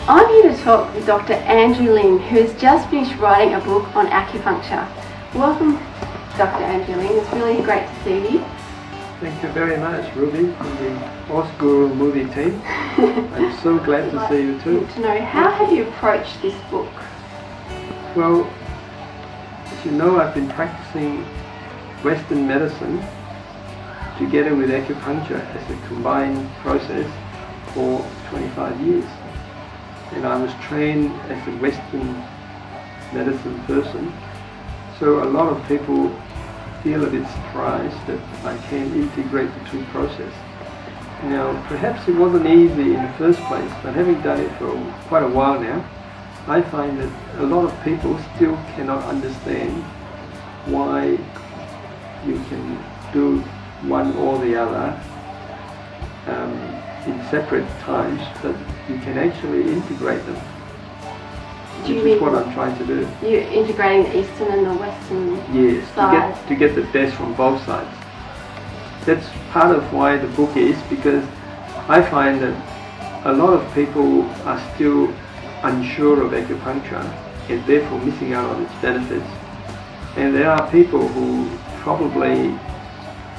I'm here to talk with Dr. Andrew Ling, who has just finished writing a book on acupuncture. Welcome, Dr. Andrew Ling. It's really great to see you. Thank you very much, Ruby, from the Oscar movie team. I'm so glad to see you too. To know, how have you approached this book? Well, as you know, I've been practicing Western medicine together with acupuncture as a combined process for 25 years. And I was trained as a Western medicine person, so a lot of people feel a bit surprised that I can integrate the two processes. Now, perhaps it wasn't easy in the first place, but having done it for quite a while now, I find that a lot of people still cannot understand why you can do one or the other in separate times, but you can actually integrate them. Which is what I'm trying to do. You're integrating the Eastern and the Western side? Yes, to get the best from both sides. That's part of why the book is, because I find that a lot of people are still unsure of acupuncture and therefore missing out on its benefits. And there are people who probably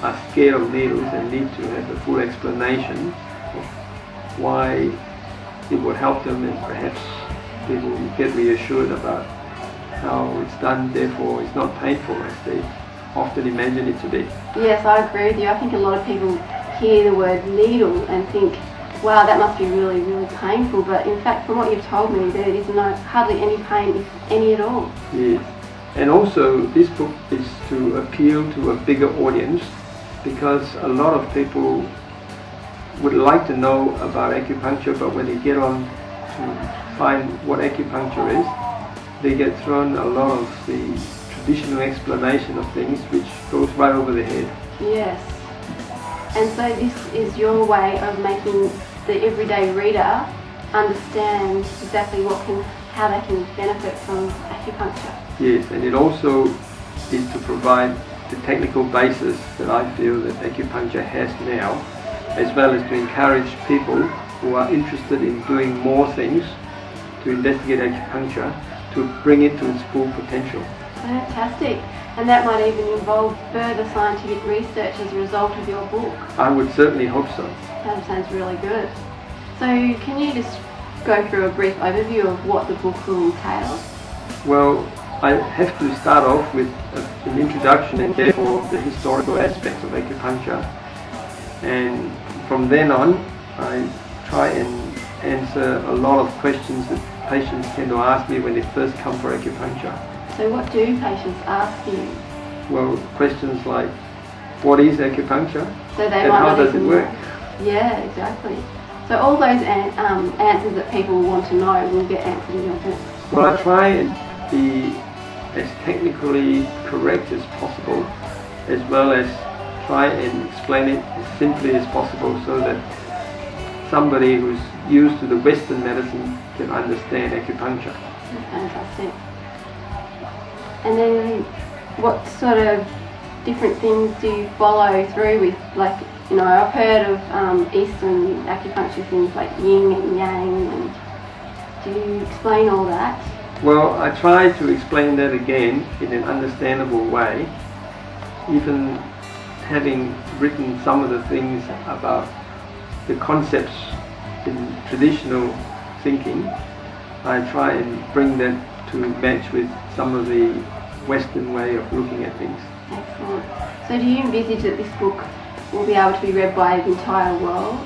are scared of needles and need to have a full explanation of why it would help them, and perhaps they will get reassured about how it's done, therefore it's not painful as they often imagine it to be. Yes, I agree with you. I think a lot of people hear the word needle and think, wow, that must be really, really painful, but in fact from what you've told me there is hardly any pain, if any at all. Yes, and also this book is to appeal to a bigger audience, because a lot of people would like to know about acupuncture, but when they get on to find what acupuncture is, they get thrown a lot of the traditional explanation of things which goes right over their head. Yes, and so this is your way of making the everyday reader understand exactly how they can benefit from acupuncture. Yes, and it also is to provide the technical basis that I feel that acupuncture has now, as well as to encourage people who are interested in doing more things to investigate acupuncture, to bring it to its full potential. Fantastic. And that might even involve further scientific research as a result of your book. I would certainly hope so. That sounds really good. So can you just go through a brief overview of what the book will entail? Well, I have to start off with an introduction and therefore the historical aspects of acupuncture. And from then on, I try and answer a lot of questions that patients tend to ask me when they first come for acupuncture. So what do patients ask you? Well, questions like, what is acupuncture? So they and might how not does it even work? Yeah, exactly. So all those answers that people want to know will get answered in your book. Well, I try and be as technically correct as possible, as well as try and explain it as simply as possible, so that somebody who's used to the Western medicine can understand acupuncture. Fantastic. And then what sort of different things do you follow through with? Like, you know, I've heard of Eastern acupuncture things like yin and yang, and do you explain all that? Well, I try to explain that again in an understandable way, even having written some of the things about the concepts in traditional thinking. I try and bring that to match with some of the Western way of looking at things. Excellent. So do you envisage that this book will be able to be read by the entire world?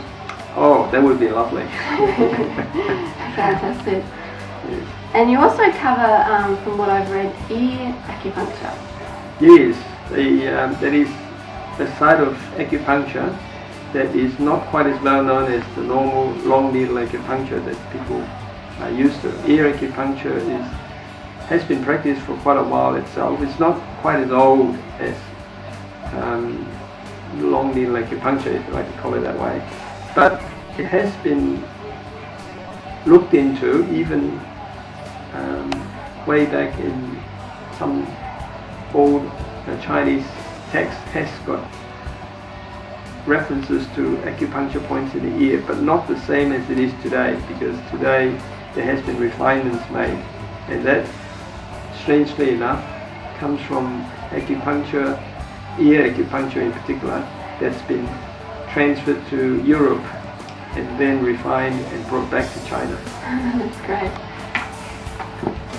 Oh, that would be lovely. Fantastic. Yes. And you also cover, from what I've read, ear acupuncture. Yes, that is a side of acupuncture that is not quite as well known as the normal long needle acupuncture that people are used to. Ear acupuncture has been practiced for quite a while itself. It's not quite as old as long needle acupuncture, if you like to call it that way, but it has been looked into even way back in some old Chinese text has got references to acupuncture points in the ear, but not the same as it is today, because today there has been refinements made, and that, strangely enough, comes from acupuncture, ear acupuncture in particular, that's been transferred to Europe and then refined and brought back to China. That's great.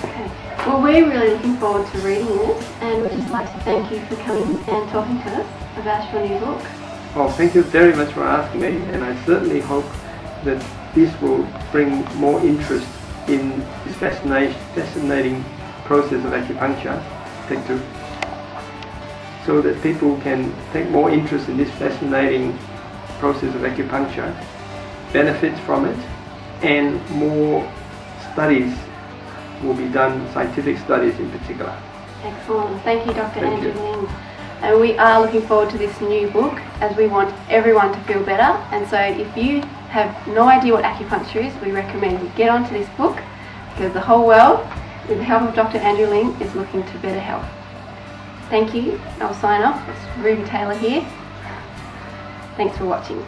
Okay. Well, we're really looking forward to reading it, and we'd just like to thank you for coming and talking to us about your new book. Well, thank you very much for asking me, and I certainly hope that this will bring more interest in this fascinating process of acupuncture, so that people can take more interest in this fascinating process of acupuncture, benefit from it, and more studies will be done, scientific studies in particular. Excellent. Thank you, Dr. Thank Andrew you. Ling. And we are looking forward to this new book, as we want everyone to feel better. And so if you have no idea what acupuncture is, we recommend you get onto this book, because the whole world, with the help of Dr. Andrew Ling, is looking to better health. Thank you. I'll sign off. It's Ruby Taylor here. Thanks for watching.